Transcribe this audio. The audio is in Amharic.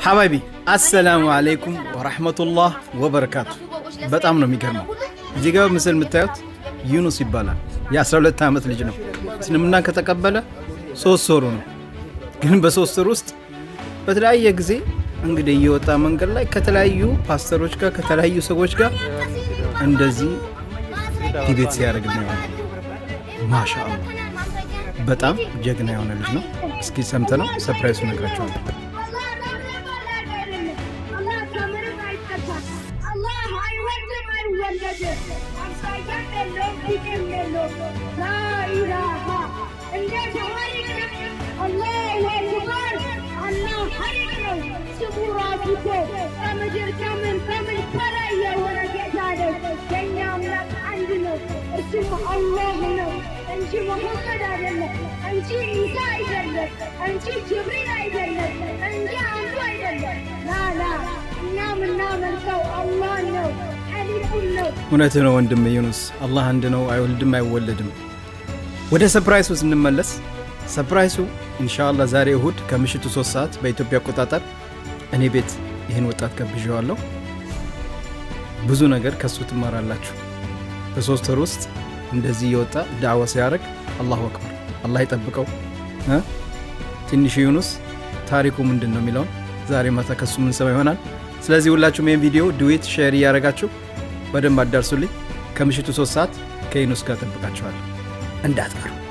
ሐባይቢ አሰላሙ አለይኩም ወራህመቱላህ ወበረካቱ። በጣም ነው የሚገርመው። እዚህ ጋር ምስል የምታዩት ዩኑስ ይባላል። የ12 ዓመት ልጅ ነው። እስልምናን ከተቀበለ 3 ወሩ ነው። ግን በ3 ወር ውስጥ በተለያየ ጊዜ እንግዲህ እየወጣ መንገድ ላይ ከተለያዩ ፓስተሮች ጋር ከተለያዩ ሰዎች ጋር እንደዚህ ዲቤት ሲያደርግ ነው። ማሻአላህ በጣም ጀግና የሆነ ልጅ ነው። እስኪ ሰምተነው ሰርፕራይዝ ነግራችኋለሁ። እውነት ነው ወንድም ዩኑስ፣ አላህ አንድ ነው፣ አይወልድም አይወለድም። ወደ ሰርፕራይሱ ስንመለስ ሰርፕራይሱ ኢንሻአላህ ዛሬ እሁድ ከምሽቱ 3 ሰዓት በኢትዮጵያ አቆጣጠር እኔ ቤት ይህን ወጣት ጋብዣዋለሁ። ብዙ ነገር ከሱ ትማራላችሁ። በ3 ወር ውስጥ እንደዚህ የወጣ ዳዕዋ ሲያደርግ አላሁ አክበር፣ አላህ ይጠብቀው። ትንሽ ዩኑስ ታሪኩ ምንድን ነው የሚለውን ዛሬ ማታ ከሱ ምን ሰማ ይሆናል። ስለዚህ ሁላችሁም ይህን ቪዲዮ ዱዌት ሼር እያደረጋችሁ በደንብ አዳርሱልኝ። ከምሽቱ 3 ሰዓት ከዩኑስ ጋር ጠብቃችኋለሁ፣ እንዳትቀሩ።